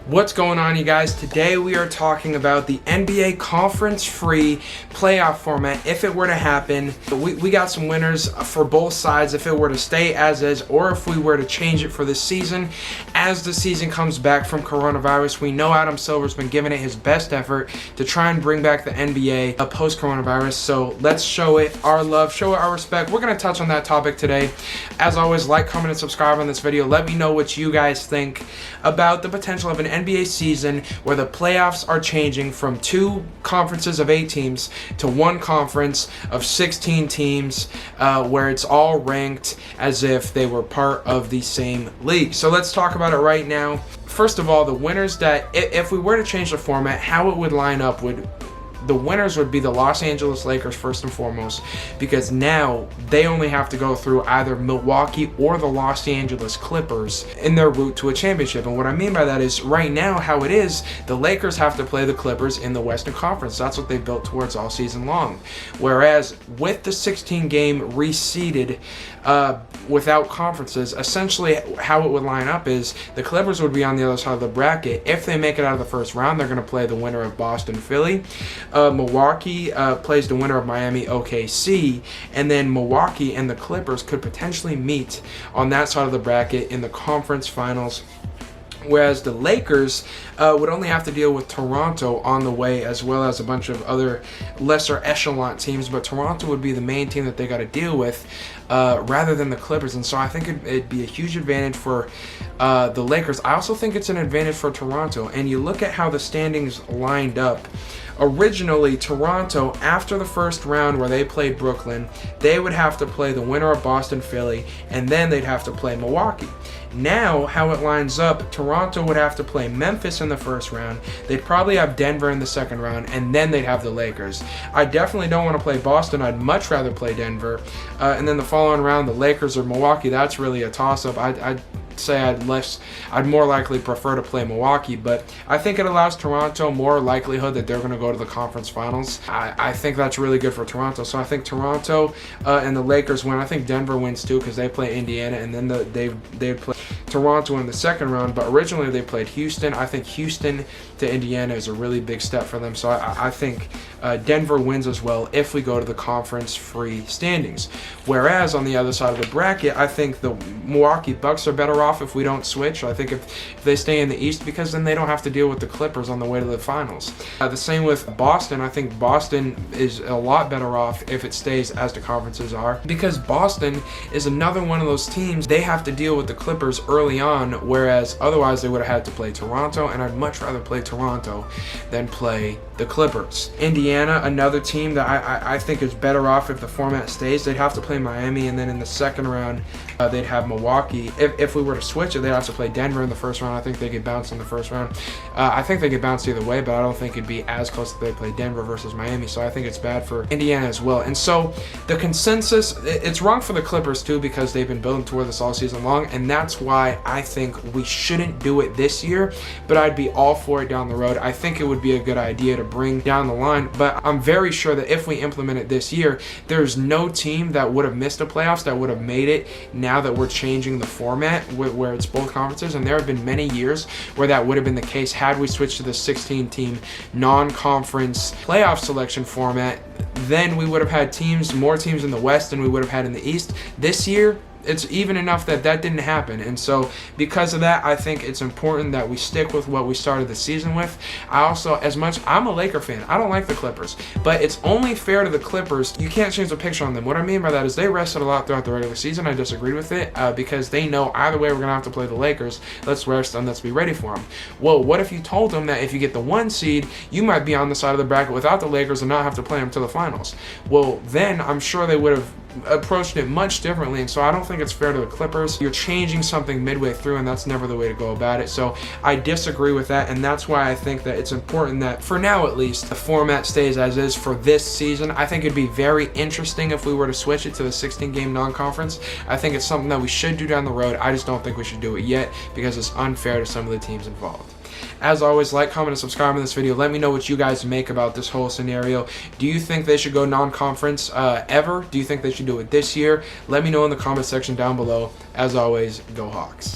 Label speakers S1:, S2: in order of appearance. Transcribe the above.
S1: What's going on, you guys? Today we are talking about the NBA conference-free playoff format if it were to happen. We got some winners for both sides if it were to stay as is or if we were to change it for this season. As the season comes back from coronavirus, we know Adam Silver's been giving it his best effort to try and bring back the NBA post-coronavirus. So let's show it our love, show it our respect. We're going to touch on that topic today. As always, like, comment, and subscribe on this video. Let me know what you guys think about the potential of an NBA season where the playoffs are changing from 2 conferences of 8 teams to 1 conference of 16 teams, where it's all ranked as if they were part of the same league. So let's talk about it right now. First of all, the winners that, if we were to change the format, how it would line up the winners would be the Los Angeles Lakers first and foremost, because now they only have to go through either Milwaukee or the Los Angeles Clippers in their route to a championship. And what I mean by that is right now how it is, the Lakers have to play the Clippers in the Western Conference. That's what they built towards all season long. Whereas with the 16-game reseeded without conferences, essentially how it would line up is the Clippers would be on the other side of the bracket. If they make it out of the first round, they're going to play the winner of Boston, Philly. Milwaukee plays the winner of Miami, OKC, and then Milwaukee and the Clippers could potentially meet on that side of the bracket in the conference finals. Whereas the Lakers would only have to deal with Toronto on the way, as well as a bunch of other lesser echelon teams. But Toronto would be the main team that they got to deal with rather than the Clippers. And so I think it'd be a huge advantage for the Lakers. I also think it's an advantage for Toronto. And you look at how the standings lined up. Originally, Toronto, after the first round where they played Brooklyn, they would have to play the winner of Boston, Philly, and then they'd have to play Milwaukee. Now, how it lines up, Toronto would have to play Memphis in the first round. They'd probably have Denver in the second round, and then they'd have the Lakers. I definitely don't want to play Boston. I'd much rather play Denver. And then the following round, the Lakers or Milwaukee, that's really a toss-up. I'd say I'd more likely prefer to play Milwaukee, but I think it allows Toronto more likelihood that they're going to go to the conference finals. I think that's really good for Toronto. So I think Toronto and the Lakers win. I think Denver wins too because they play Indiana, and then they play Toronto in the second round. But originally they played Houston. I think Houston to Indiana is a really big step for them. So I think Denver wins as well if we go to the conference-free standings. Whereas on the other side of the bracket, I think the Milwaukee Bucks are better off if we don't switch. I think if they stay in the East, because then they don't have to deal with the Clippers on the way to the finals. The same with Boston. I think Boston is a lot better off if it stays as the conferences are, because Boston is another one of those teams, they have to deal with the Clippers early on, whereas otherwise they would have had to play Toronto, and I'd much rather play Toronto than play the Clippers. Indiana, another team that I think is better off if the format stays. They'd have to play Miami, and then in the second round they'd have Milwaukee. If we were to switch it, they'd have to play Denver in the first round. I think they get bounced in the first round. I think they get bounced either way, but I don't think it'd be as close if they play Denver versus Miami. So I think it's bad for Indiana as well. And so the consensus, it's wrong for the Clippers too, because they've been building toward this all season long, and that's why I think we shouldn't do it this year, but I'd be all for it down the road. I think it would be a good idea to bring down the line, but I'm very sure that if we implement it this year, there's no team that would have missed the playoffs that would have made it now that we're changing the format where it's both conferences. And there have been many years where that would have been the case had we switched to the 16-team non-conference playoff selection format. Then we would have had more teams in the West than we would have had in the East. This year, it's even enough that didn't happen. And so because of that, I think it's important that we stick with what we started the season with. I also, I'm a Laker fan, I don't like the Clippers, but it's only fair to the Clippers. You can't change the picture on them. What I mean by that is they rested a lot throughout the regular season. I disagreed with it because they know either way we're going to have to play the Lakers. Let's rest and let's be ready for them. Well, what if you told them that if you get the 1 seed, you might be on the side of the bracket without the Lakers and not have to play them to the finals? Well, then I'm sure they would have approached it much differently, and so I don't think it's fair to the Clippers. You're changing something midway through, and that's never the way to go about it. So I disagree with that, and that's why I think that it's important that, for now at least, the format stays as is for this season. I think it'd be very interesting if we were to switch it to the 16-game non-conference. I think it's something that we should do down the road. I just don't think we should do it yet because it's unfair to some of the teams involved. As always, like, comment, and subscribe on this video. Let me know what you guys make about this whole scenario. Do you think they should go non-conference ever? Do you think they should do it this year? Let me know in the comment section down below. As always, go Hawks.